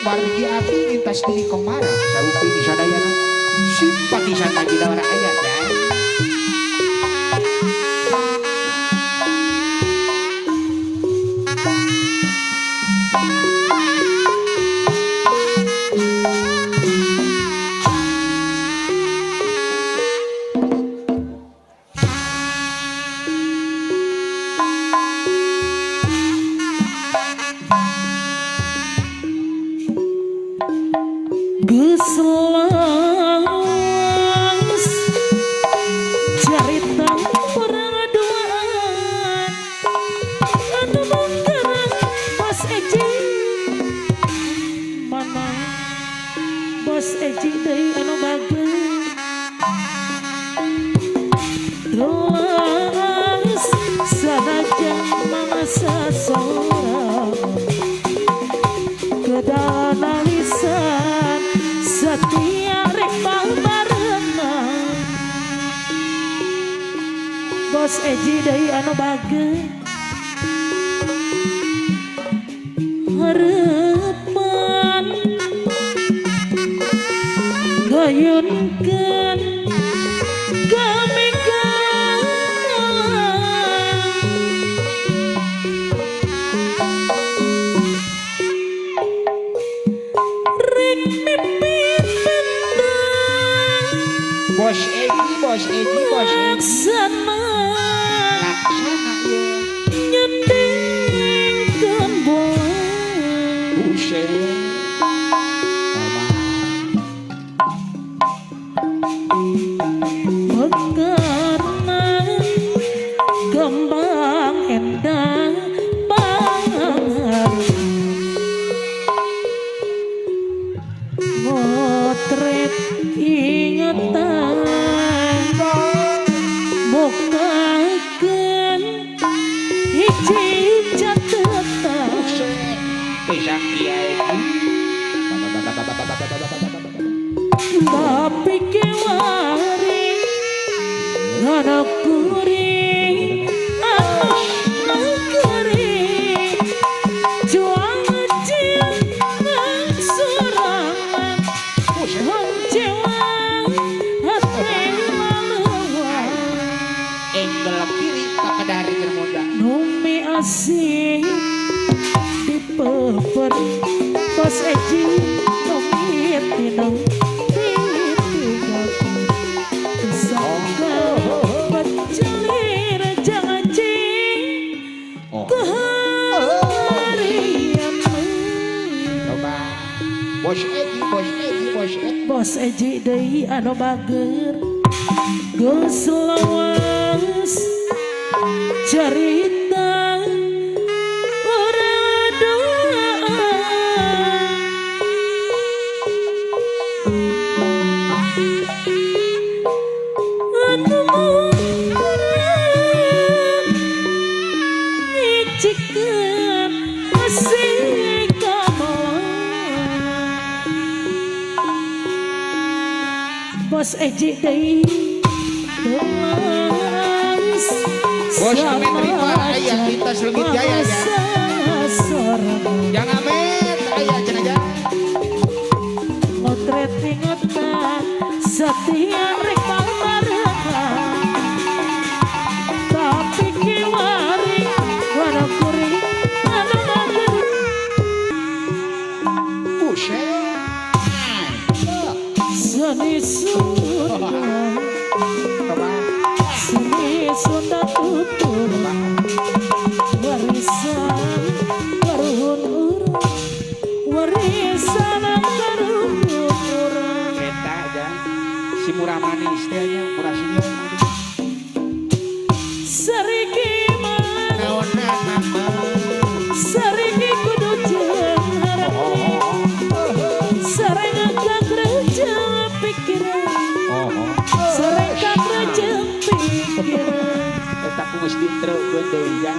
wargi api lintas di komara sarupi di sadayana simpatisan lagi orang ayat ya. Geselas cerita peraduan anu menggerak Bos Eji mana Bos Eji deui anu bageus gelas sanajan mangsa sorang kedana lisan setia rembang barengan Bos Eji deui anu bageus harapan gayunkeun gamegan rek mimpi Bos Egi laksana laksana ya nyendingkeun buset mekanan kembang endah banget ngotret ingatan mukakeun hiji catetan pisang kiai tapi kiwari anak kuring anak kuring juang cinta sorangan hong cewang hati maluan engkel kiri kakedari termoda numi asih dipeper Bos Eji numi tinang Bos Eji deui anu bager geus lawas cerita peraduan anu ngicikeun asih Bos Eji deui gelas Bos amin terima aya kita Legit Jaya ya yang amin aya cenah ngotret ingatan setia rek barengan tapi kiwari wana kuring anu bageus buset seni Sunda tutur warisan karuhun urang warisan karuhun urang eta aja si murah manis teh nya murah senyum sariki mah naonna mama sariki kudu jeung hareup sareng kerja pikiran sareng kerja pikiran eta ku geus ditreukkeun deui ya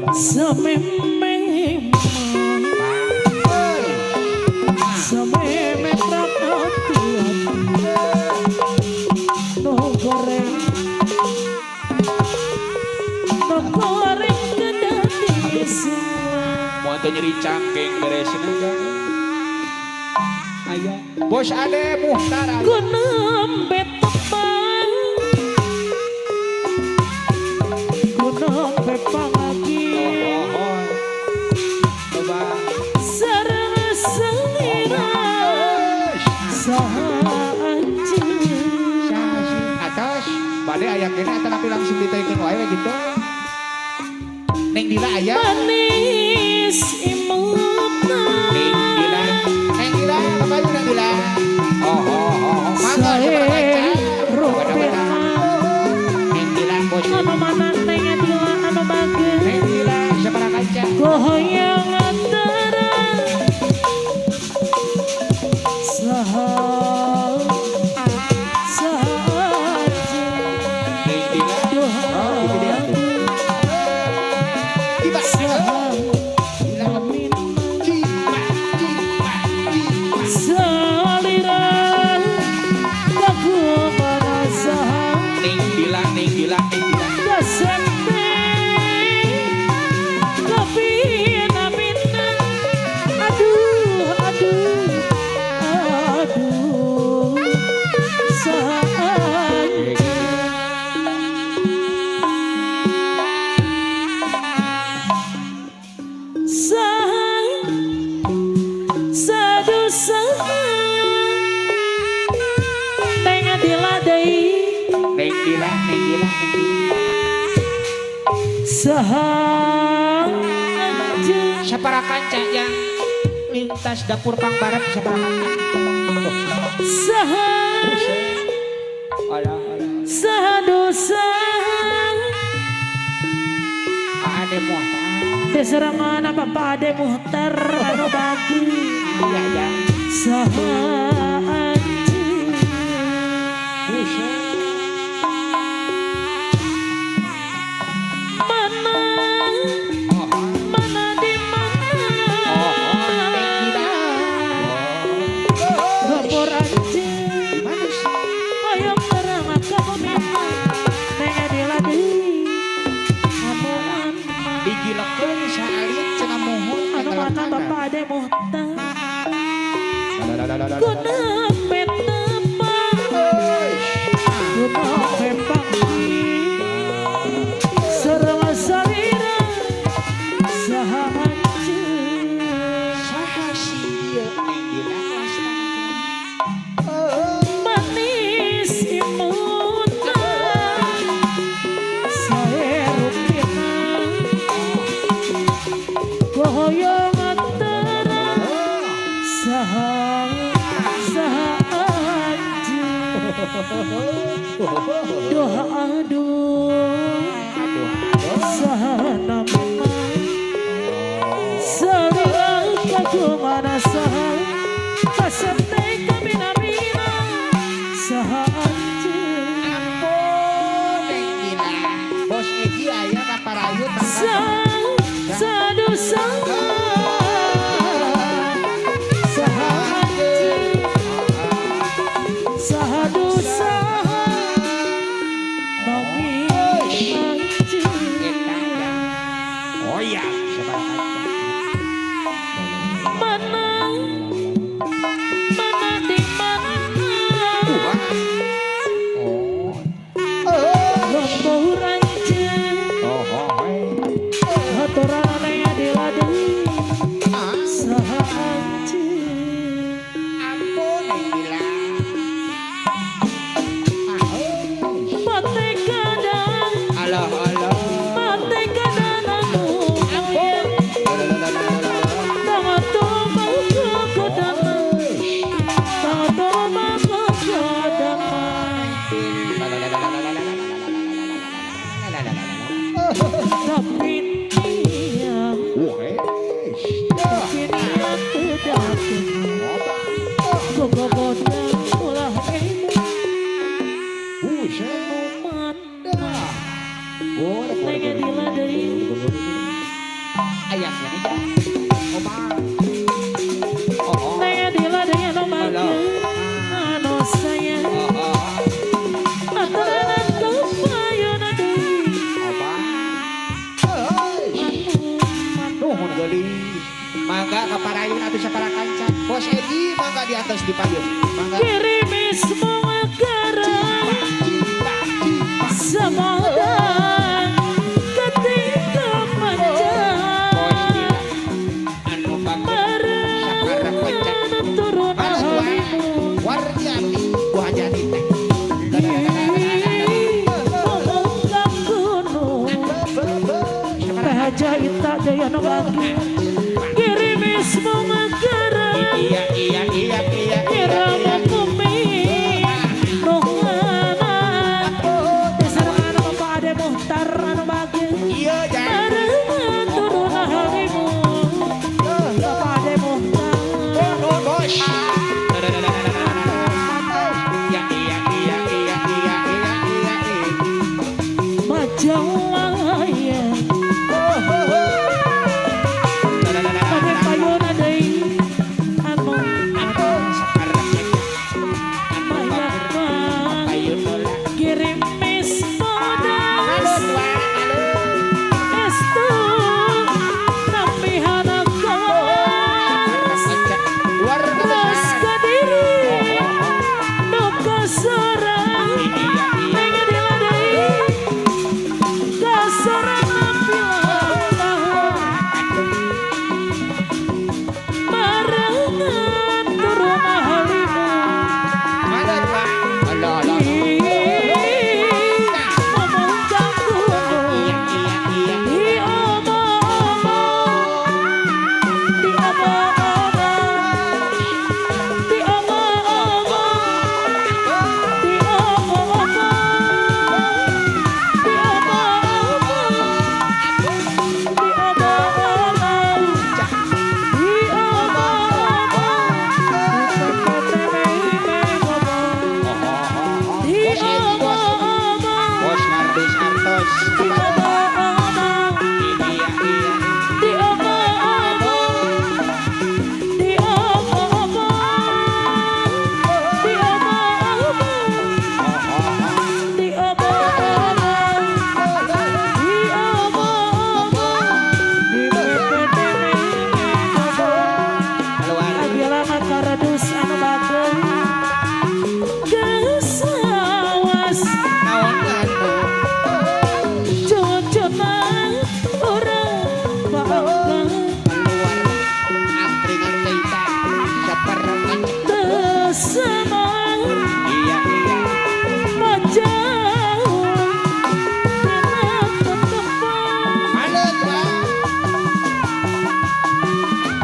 samemeh samemeh prakati no goreng kedati semua teu nyeri cangkeng beresin aja. Aya Bos Ade Muhtar ku nembe tepang ku nembe pangagi coba sareng salira sahaja atas bade aya kene eta tapi langsung ditekeun wae gitu. Neng Dila aya. manis imutna Neng Dila apa aja Neng Dila? Mangga saya coba rupiah Neng Dila bos. anu mana neng Dila anu bagus Neng Dila siapa kaca? goyang antara sahaja Neng Dila. Oh, itu dia tuh. Tiba saliran lagu merasa Neng Dila. dasante kepina-pina aduh sahaja sadosa neng Dila deui Neng Dila. sahaja Siapa kaca yang lintas dapur Pang Barat siapa kaca? sahaja sadosa Ade Muhtar. serangan Bapak Ade Muhtar anu bagus Iya. sahaja mana di mana gapur aja ayo terang kamu memang pengen diladeni amuan Digilekeun saalit cenah mohon anu mana Bapak Ade Muhtar ku nembe tepang ku nembe panggi sareng salira sahaja saha sieun Neng Dila manis imutna sae rupina goyang antara sahaja aduh sahanam salira kagumana pasante kamina-mina sahaja Neng Dila. Bos Egi aya ka Parayu sadosa sahadosa mami anjing Oh iya, siapa kaca? mana di mana lembur aja haturan yang diladeni sahaja Ampun Neng Dila. mati kadang Alah. mati kadang anu tangan tumbang ke kodangan tangan tumbang ke kodangan tapi tiang kini aku datang gogodang ulah pengen diladeni Ayahnya aja. Oma. pengen diladeni anu bagus anu sayang antara kepayun deui Oma. anu Nuhun gelis. atuh para kanca. Bos Edi mangga di atas di payung. Mangga. Kirimi semua garam Samodang ketika panjang Anu bagus sakarep kanca. turun Malas wae. halimu Warjati buah jati teh. Mengangkat gunung Jahit tak daya no bagi Kirimi semua garam Iya iya iya iya. Irama bumi Nuhana Disarangan Bapak Ade Muhtar anu bagi Iya jangan. Barengan turun halimu Bapak Ade Muhtar Bos. Ya iya iya iya iya iya iya. Majawaya Ade payun ade Anu mayakna Kirimis modas Estu Nampihana kawas Ros kadiri Nuka sorang Pengen diladai Kasorang nampilah Barengan turun halimu Memungkang gunung Bos Mardis Artos.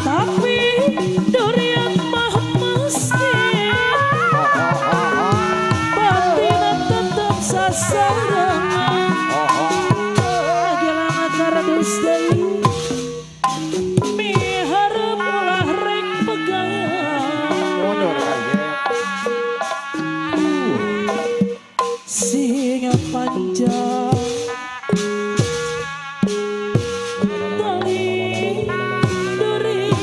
Tapi durian mah miskin Batina tetap sasarangan Agilangan karadus dari Miharap ulah rek pegangan Singa panjang Tali durian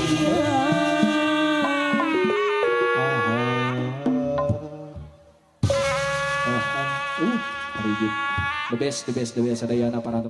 The best, the best, the best. Ada Yana para